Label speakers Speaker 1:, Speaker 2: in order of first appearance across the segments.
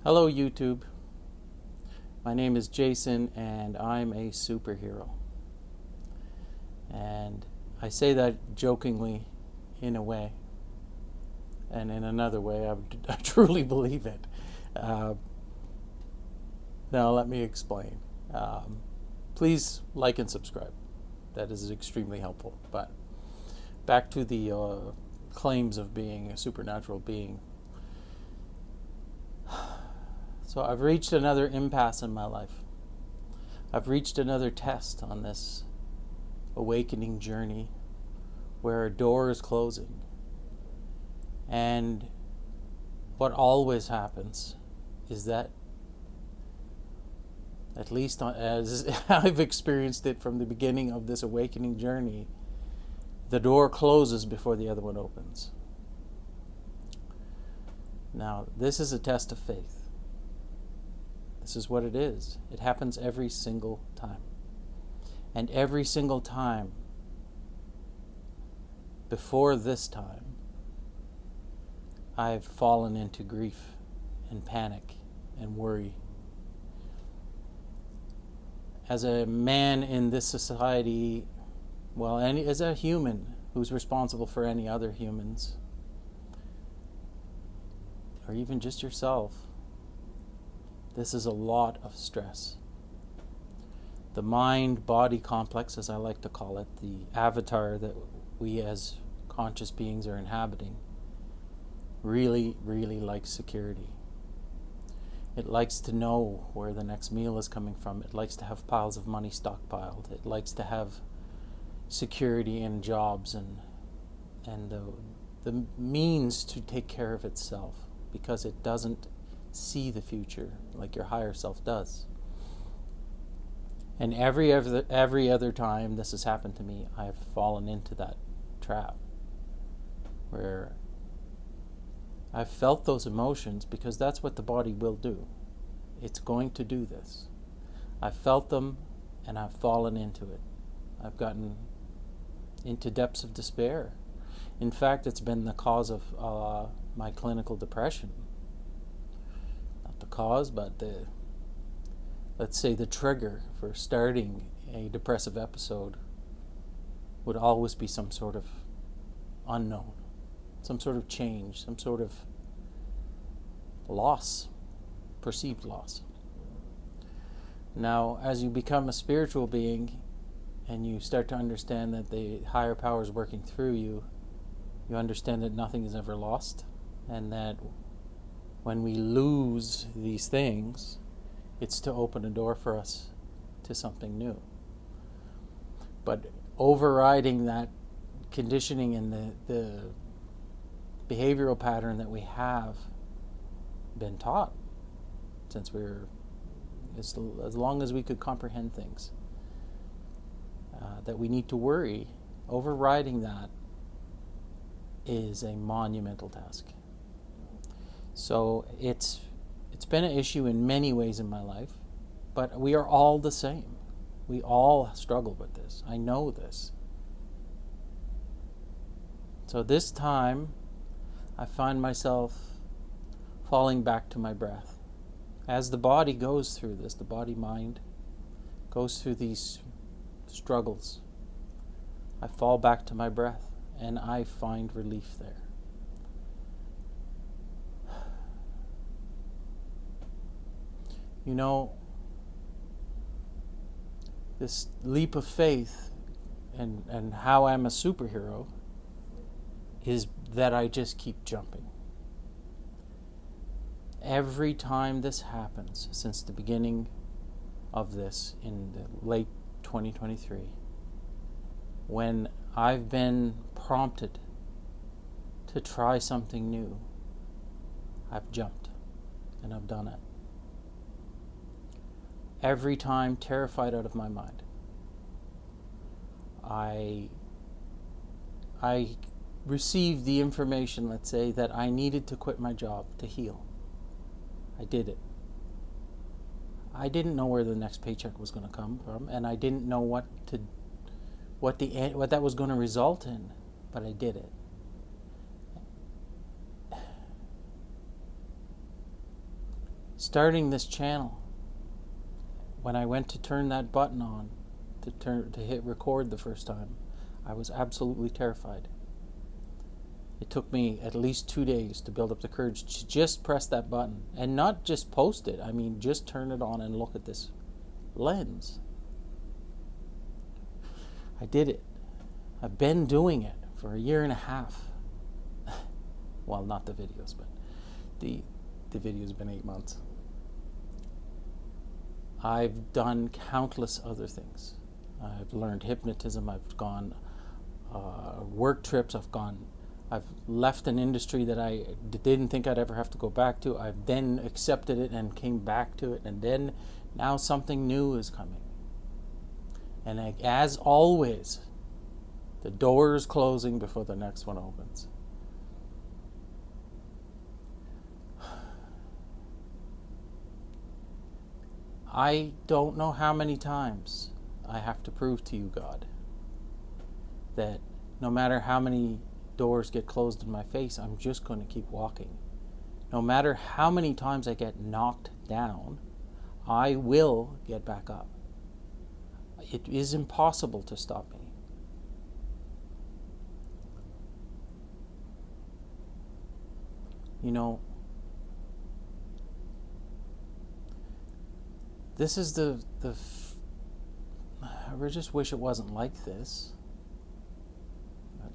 Speaker 1: Hello YouTube, my name is Jason and I'm a superhero. And I say that jokingly in a way, and in another way I truly believe it. Now let me explain. Please like and subscribe, that is extremely helpful. But back to the claims of being a supernatural being. So I've reached another impasse in my life. I've reached another test on this awakening journey where a door is closing. And what always happens is that, at least as I've experienced it from the beginning of this awakening journey, the door closes before the other one opens. Now, this is a test of faith. This is what it is. It happens every single time. And every single time before this time, I've fallen into grief and panic and worry. As a man in this society, as a human who's responsible for any other humans, or even just yourself, this is a lot of stress. The mind-body complex, as I like to call it, the avatar that we as conscious beings are inhabiting, really, really likes security. It likes to know where the next meal is coming from. It likes to have piles of money stockpiled. It likes to have security in jobs and the means to take care of itself, because it doesn't see the future like your higher self does. And every other time this has happened to me, I've fallen into that trap where I've felt those emotions, because that's what the body will do. It's going to do this. I've felt them and I've fallen into it. I've gotten into depths of despair. In fact, it's been the cause of my clinical depression. The cause, but let's say the trigger for starting a depressive episode would always be some sort of unknown, some sort of change, some sort of loss, perceived loss. Now, as you become a spiritual being and you start to understand that the higher power is working through you, you understand that nothing is ever lost, and that when we lose these things, it's to open a door for us to something new. But overriding that conditioning and the behavioral pattern that we have been taught since we were, as long as we could comprehend things, that we need to worry, overriding that is a monumental task. So it's been an issue in many ways in my life, but we are all the same. We all struggle with this. I know this. So this time, I find myself falling back to my breath. As the body goes through this, the body-mind goes through these struggles, I fall back to my breath and I find relief there. You know, this leap of faith and how I'm a superhero is that I just keep jumping. Every time this happens, since the beginning of this in the late 2023, when I've been prompted to try something new, I've jumped and I've done it. Every time terrified out of my mind. I received the information, let's say, that I needed to quit my job to heal. I did it. I didn't know where the next paycheck was going to come from, and I didn't know what that was going to result in, but I did it. starting this channel, when I went to turn that button on, to hit record the first time, I was absolutely terrified. It took me at least 2 days to build up the courage to just press that button, and not just post it. I mean, just turn it on and look at this lens. I did it. I've been doing it for 1.5 years. Well, not the videos, but the videos have been 8 months. I've done countless other things. I've learned hypnotism. I've gone work trips. I've left an industry that I didn't think I'd ever have to go back to. I've then accepted it and came back to it. And then now something new is coming. And as always, the door is closing before the next one opens. I don't know how many times I have to prove to you, God, that no matter how many doors get closed in my face, I'm just going to keep walking. No matter how many times I get knocked down, I will get back up. It is impossible to stop me. You know, this is I just wish it wasn't like this.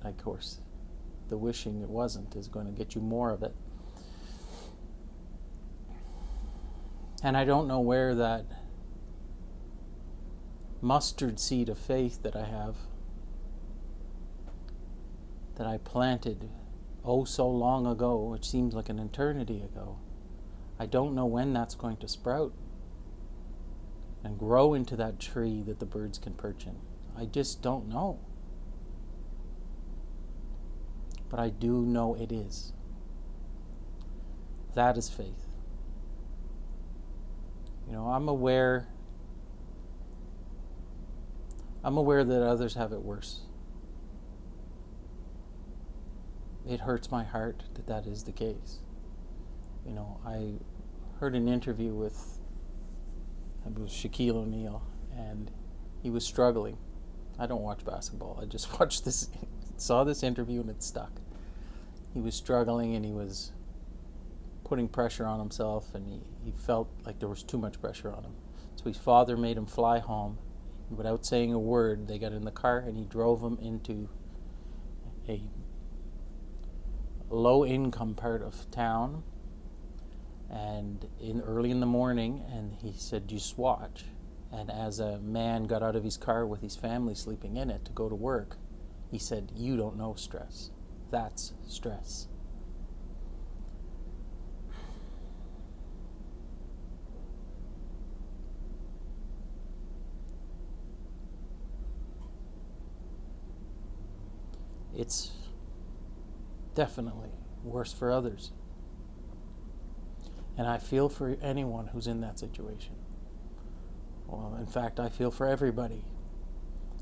Speaker 1: But of course, the wishing it wasn't is going to get you more of it. And I don't know where that mustard seed of faith that I have, that I planted oh so long ago, which seems like an eternity ago, I don't know when that's going to sprout and grow into that tree that the birds can perch in. I just don't know. But I do know it is. That is faith. You know, I'm aware that others have it worse. It hurts my heart that that is the case. You know, I heard an interview with, it was Shaquille O'Neal, and he was struggling. I don't watch basketball. I just watched this, saw this interview, and it stuck. He was struggling, and he was putting pressure on himself, and he felt like there was too much pressure on him. So his father made him fly home. Without saying a word, they got in the car, and he drove him into a low-income part of town, and early in the morning, and he said, just watch. And as a man got out of his car with his family sleeping in it to go to work, he said, you don't know stress. That's stress. It's definitely worse for others. And I feel for anyone who's in that situation. Well, in fact, I feel for everybody.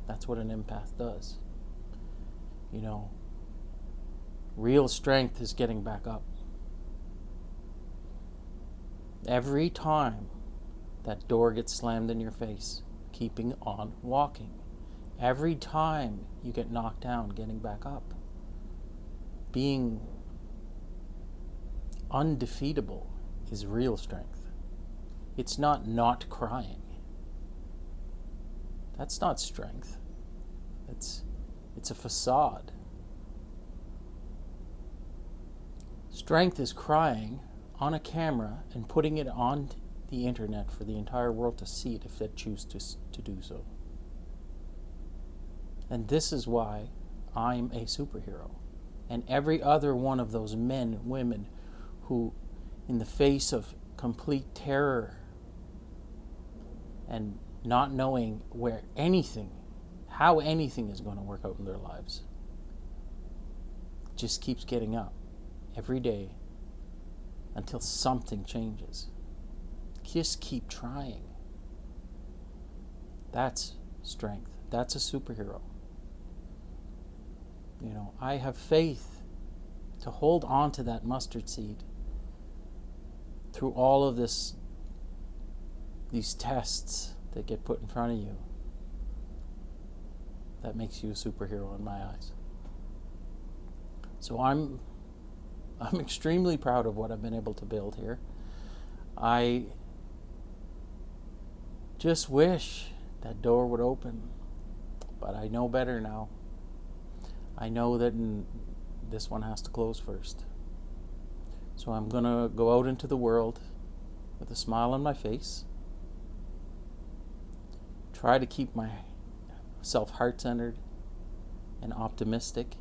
Speaker 1: That's what an empath does. You know, real strength is getting back up. Every time that door gets slammed in your face, keeping on walking. Every time you get knocked down, getting back up. Being undefeatable is real strength. It's not crying. That's not strength. It's a facade. Strength is crying on a camera and putting it on the internet for the entire world to see it if they choose to do so. And this is why I'm a superhero. And every other one of those men, women, who, in the face of complete terror and not knowing how anything is going to work out in their lives, just keeps getting up every day until something changes. Just keep trying. That's strength. That's a superhero. You know, I have faith to hold on to that mustard seed through all of these tests that get put in front of you, that makes you a superhero in my eyes. So I'm extremely proud of what I've been able to build here. I just wish that door would open, but I know better now. I know that this one has to close first. So I'm going to go out into the world with a smile on my face, try to keep myself heart-centered and optimistic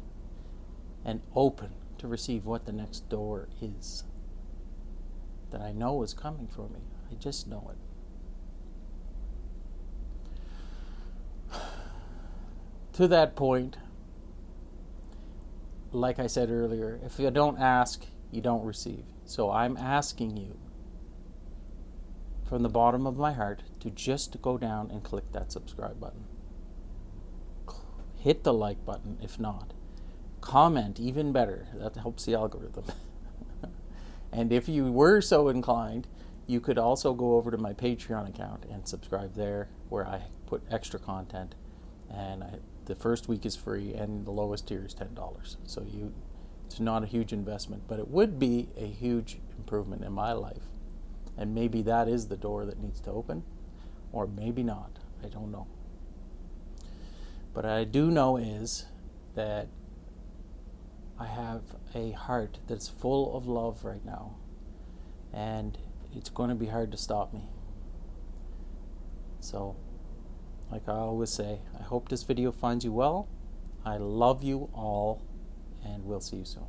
Speaker 1: and open to receive what the next door is that I know is coming for me. I just know it. To that point, like I said earlier, if you don't ask, you don't receive. So I'm asking you from the bottom of my heart to just go down and click that subscribe button. Hit the like button if not. Comment, even better. That helps the algorithm. And if you were so inclined, you could also go over to my Patreon account and subscribe there, where I put extra content. And the first week is free, and the lowest tier is $10. So it's not a huge investment, but it would be a huge improvement in my life. And maybe that is the door that needs to open, or maybe not. I don't know. But I do know is that I have a heart that's full of love right now, and it's going to be hard to stop me. So, like I always say, I hope this video finds you well. I love you all, and we'll see you soon.